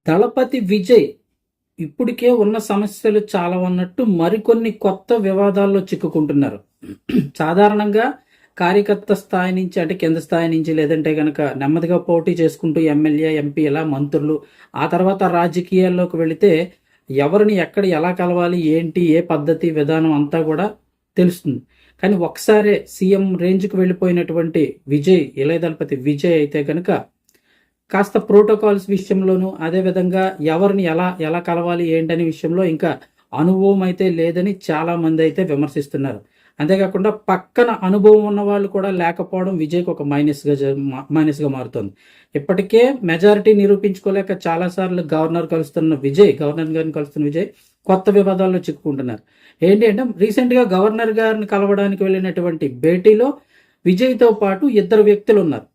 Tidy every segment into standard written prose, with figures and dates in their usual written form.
దళపతి విజయ్ ఇప్పటికే ఉన్న సమస్యలు చాలా ఉన్నట్టు మరికొన్ని కొత్త వివాదాల్లో చిక్కుకుంటున్నారు. సాధారణంగా కార్యకర్త స్థాయి నుంచి అంటే కింద స్థాయి నుంచి లేదంటే కనుక నెమ్మదిగా పోటీ చేసుకుంటూ ఎమ్మెల్యే ఎంపీ ఇలా మంత్రులు ఆ తర్వాత రాజకీయాల్లోకి వెళితే ఎవరిని ఎక్కడ ఎలా కలవాలి ఏంటి ఏ పద్ధతి విధానం అంతా కూడా తెలుస్తుంది. కానీ ఒకసారి సీఎం రేంజ్కి వెళ్ళిపోయినటువంటి విజయ్ ఇళయ దళపతి విజయ్ అయితే కనుక కాస్త ప్రోటోకాల్స్ విషయంలోనూ అదేవిధంగా ఎవరిని ఎలా ఎలా కలవాలి ఏంటనే విషయంలో ఇంకా అనుభవం అయితే లేదని చాలా మంది అయితే విమర్శిస్తున్నారు. అంతేకాకుండా పక్కన అనుభవం ఉన్న వాళ్ళు కూడా లేకపోవడం విజయ్కి ఒక మైనస్గా మారుతుంది. ఇప్పటికే మెజారిటీ నిరూపించుకోలేక చాలాసార్లు గవర్నర్ గారిని కలుస్తున్న విజయ్ కొత్త వివాదాల్లో చిక్కుకుంటున్నారు. ఏంటి అంటే రీసెంట్గా గవర్నర్ గారిని కలవడానికి వెళ్ళినటువంటి భేటీలో విజయ్తో పాటు ఇద్దరు వ్యక్తులు ఉన్నారు.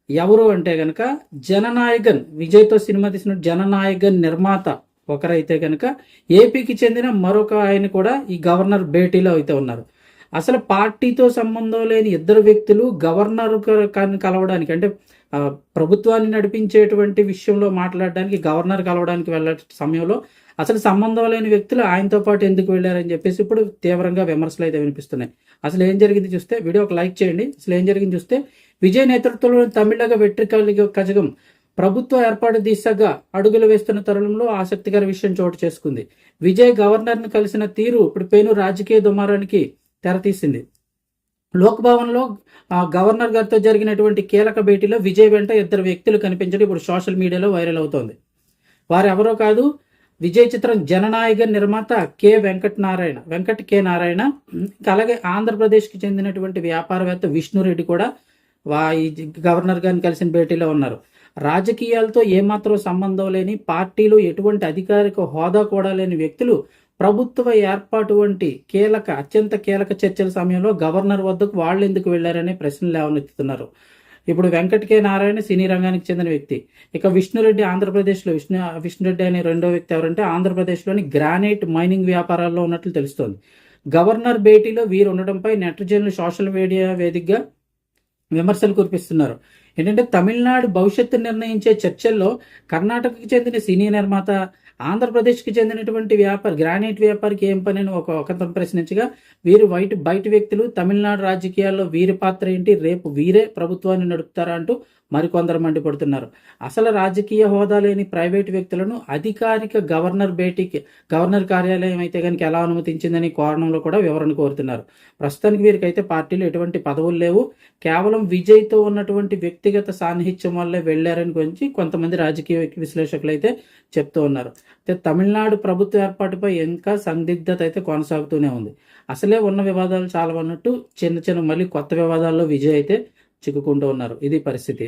ఎవరు అంటే గనక జననాయకన్, విజయ్తో సినిమా తీసిన జననాయకన్ నిర్మాత ఒకరైతే కనుక ఏపీకి చెందిన మరొక ఆయన కూడా ఈ గవర్నర్ భేటీలో అయితే ఉన్నారు. అసలు పార్టీతో సంబంధం లేని ఇద్దరు వ్యక్తులు గవర్నర్ కలవడానికి అంటే ప్రభుత్వాన్ని నడిపించేటువంటి విషయంలో మాట్లాడడానికి గవర్నర్ కలవడానికి వెళ్ళే సమయంలో అసలు సంబంధం లేని వ్యక్తులు ఆయనతో పాటు ఎందుకు వెళ్ళారని చెప్పేసి ఇప్పుడు తీవ్రంగా విమర్శలు అయితే వినిపిస్తున్నాయి. అసలు ఏం జరిగింది చూస్తే వీడియో ఒక లైక్ చేయండి. అసలు ఏం జరిగింది చూస్తే విజయ్ నేతృత్వంలోని తమిళగ కజగం ప్రభుత్వ ఏర్పాటు దిశగా అడుగులు వేస్తున్న తరుణంలో ఆసక్తికర విషయం చోటు చేసుకుంది. విజయ్ గవర్నర్ను కలిసిన తీరు ఇప్పుడు పెను రాజకీయ దుమారానికి తెరతీసింది. లోక్భవన్లో గవర్నర్ గారితో జరిగినటువంటి కీలక భేటీలో విజయ్ వెంట ఇద్దరు వ్యక్తులు కనిపించడం ఇప్పుడు సోషల్ మీడియాలో వైరల్ అవుతోంది. వారు ఎవరో కాదు, విజయ్ చిత్రం జననాయకన్ నిర్మాత వెంకట్ కె నారాయణ, అలాగే ఆంధ్రప్రదేశ్కి చెందినటువంటి వ్యాపారవేత్త విష్ణురెడ్డి కూడా ఈ గవర్నర్ గారిని కలిసిన భేటీలో ఉన్నారు. రాజకీయాలతో ఏమాత్రం సంబంధం లేని, పార్టీలు ఎటువంటి అధికారిక హోదా కూడా లేని వ్యక్తులు ప్రభుత్వ ఏర్పాటు వంటి అత్యంత కీలక చర్చల సమయంలో గవర్నర్ వద్దకు వాళ్ళు ఎందుకు వెళ్లారనే ప్రశ్నలు లేవనెత్తుతున్నారు. ఇప్పుడు వెంకట్ కె నారాయణ సినీ రంగానికి చెందిన వ్యక్తి. ఇక విష్ణురెడ్డి ఆంధ్రప్రదేశ్లో విష్ణురెడ్డి అనే రెండో వ్యక్తి ఎవరంటే ఆంధ్రప్రదేశ్లోని గ్రానైట్ మైనింగ్ వ్యాపారాల్లో ఉన్నట్లు తెలుస్తోంది. గవర్నర్ భేటీలో వీరు ఉండటంపై నెటిజన్లు సోషల్ మీడియా వేదికగా విమర్శలు కురిపిస్తున్నారు. ఏంటంటే తమిళనాడు భవిష్యత్తు నిర్ణయించే చర్చల్లో కర్ణాటకకి చెందిన సినీ నిర్మాత, ఆంధ్రప్రదేశ్కి చెందినటువంటి గ్రానైట్ వ్యాపారికి ఏం పని అని ఒకతను ప్రశ్నించగా వీరు బయట వ్యక్తులు, తమిళనాడు రాజకీయాల్లో వీరి పాత్ర ఏంటి, రేపు వీరే ప్రభుత్వాన్ని నడుపుతారా అంటూ మరికొందరు మండిపడుతున్నారు. అసలు రాజకీయ హోదా లేని ప్రైవేటు వ్యక్తులను అధికారిక గవర్నర్ కార్యాలయం అయితే కనుక ఎలా అనుమతించిందని కోరడంలో కూడా వివరణ కోరుతున్నారు. ప్రస్తుతానికి వీరికైతే పార్టీలో ఎటువంటి పదవులు లేవు, కేవలం విజయ్తో ఉన్నటువంటి వ్యక్తిగత సాన్నిహిత్యం వల్లే వెళ్లారని గురించి కొంతమంది రాజకీయ విశ్లేషకులు అయితే చెప్తూ ఉన్నారు. తమిళనాడు ప్రభుత్వ ఏర్పాటుపై ఇంకా సందిగ్ధత అయితే కొనసాగుతూనే ఉంది. అసలే ఉన్న వివాదాలు చాలా ఉన్నట్టు చిన్న మళ్ళీ కొత్త వివాదాల్లో విజయ్ అయితే చిక్కుకుంటూ ఉన్నారు. ఇది పరిస్థితి.